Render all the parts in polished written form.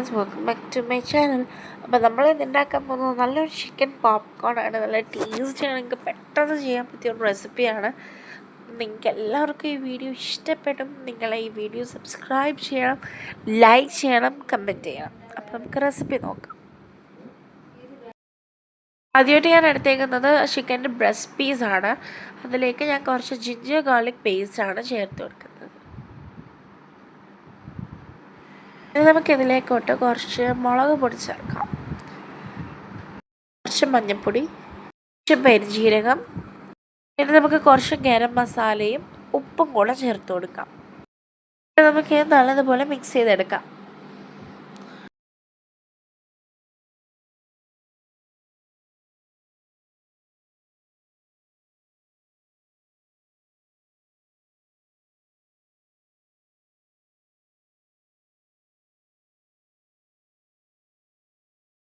Friends, welcome back to my channel. അപ്പോൾ നമ്മൾ ഇന്ന് ഉണ്ടാക്കാൻ പോകുന്നത് നല്ലൊരു ചിക്കൻ പോപ്കോൺ ആണ്. നല്ല ടേസ്റ്റിയാണ്, നിങ്ങൾക്ക് പെട്ടെന്ന് ചെയ്യാൻ പറ്റിയ ഒരു റെസിപ്പിയാണ്. നിങ്ങൾക്ക് എല്ലാവർക്കും ഈ വീഡിയോ ഇഷ്ടപ്പെടും. നിങ്ങൾ ഈ വീഡിയോ സബ്സ്ക്രൈബ് ചെയ്യണം, ലൈക്ക് ചെയ്യണം, കമൻറ്റ് ചെയ്യണം. അപ്പോൾ നമുക്ക് റെസിപ്പി നോക്കാം. ആദ്യമായിട്ട് ഞാൻ എടുത്തേക്കുന്നത് ചിക്കൻ്റെ ബ്രസ്റ്റ് പീസാണ്. അതിലേക്ക് ഞാൻ കുറച്ച് ജിഞ്ചർ ഗാർലിക് പേസ്റ്റാണ് ചേർത്ത് കൊടുക്കുന്നത്. ഇനി നമുക്കിതിലേക്കോട്ട് കുറച്ച് മുളക് പൊടി ചേർക്കാം, കുറച്ച് മഞ്ഞൾപ്പൊടി, കുറച്ച് പെരുംജീരകം, പിന്നെ നമുക്ക് കുറച്ച് ഗരം മസാലയും ഉപ്പും കൂടെ ചേർത്ത് കൊടുക്കാം. നമുക്ക് നല്ലതുപോലെ മിക്സ് ചെയ്തെടുക്കാം.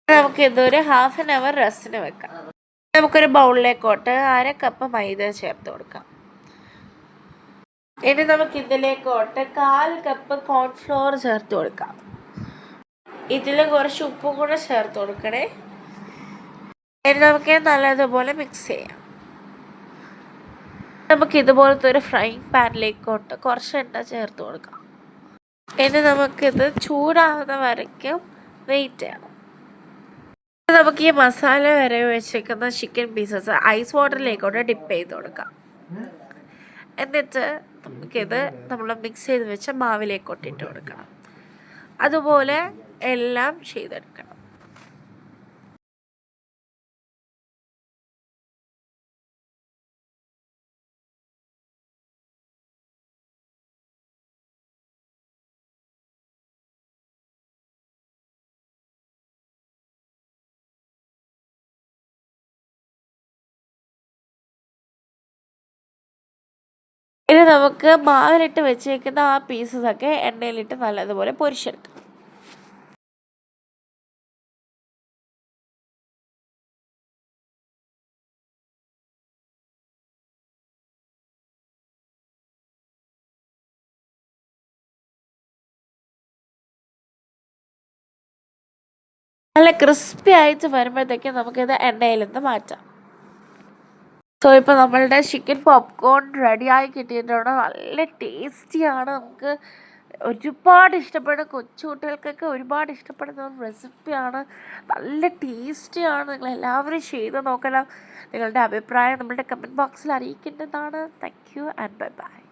നമുക്കിതൊരു ഹാഫ് ആൻ അവർ റെസ്റ്റിന് വെക്കാം. നമുക്കൊരു ബൗളിലേക്കോട്ട് 1/2 കപ്പ് മൈദ ചേർത്ത് കൊടുക്കാം. ഇനി നമുക്കിതിലേക്കോട്ട് 1/4 കപ്പ് കോൺഫ്ലോർ ചേർത്ത് കൊടുക്കാം. ഇതിൽ കുറച്ച് ഉപ്പും കൂടെ ചേർത്ത് കൊടുക്കണേ. ഇനി നമുക്ക് നല്ലതുപോലെ മിക്സ് ചെയ്യാം. നമുക്ക് ഇതുപോലത്തെ ഒരു ഫ്രൈങ് പാനിലേക്കോട്ട് കുറച്ച് എണ്ണ ചേർത്ത് കൊടുക്കാം. ഇനി നമുക്കിത് ചൂടാവുന്ന വരയ്ക്കും വെയിറ്റ് ചെയ്യണം. നമുക്ക് ഈ മസാല വരെ വെച്ചേക്കുന്ന ചിക്കൻ പീസസ് ഐസ് വാട്ടറിലേക്കോട്ട് ഡിപ്പ് ചെയ്ത് കൊടുക്കാം. എന്നിട്ട് നമുക്കിത് നമ്മൾ മിക്സ് ചെയ്ത് വെച്ച മാവിലേക്കോട്ട് ഇട്ട് കൊടുക്കണം. അതുപോലെ എല്ലാം ചെയ്തെടുക്കണം. ഇനി നമുക്ക് മാവിലിട്ട് വെച്ചേക്കുന്ന ആ പീസസൊക്കെ എണ്ണയിലിട്ട് നല്ലതുപോലെ പൊരിച്ചെടുക്കാം. നല്ല ക്രിസ്പി ആയിട്ട് വരുമ്പോഴത്തേക്കും നമുക്കിത് എണ്ണയിൽ നിന്ന് മാറ്റാം. സോ ഇപ്പോൾ നമ്മളുടെ ചിക്കൻ പോപ്കോൺ റെഡിയായി കിട്ടിയിട്ടുണ്ട്. നല്ല ടേസ്റ്റിയാണ്. നമുക്ക് ഒരുപാട് ഇഷ്ടപ്പെടുന്ന കൊച്ചു കുട്ടികൾക്കൊക്കെ ഒരുപാട് ഇഷ്ടപ്പെടുന്ന ഒരു റെസിപ്പിയാണ്. നല്ല ടേസ്റ്റിയാണ്. നിങ്ങളെല്ലാവരും ചെയ്ത് നോക്കണം. നിങ്ങളുടെ അഭിപ്രായം നമ്മളുടെ കമൻറ്റ് ബോക്സിൽ അറിയിക്കേണ്ടതാണ്. Thank you and bye by.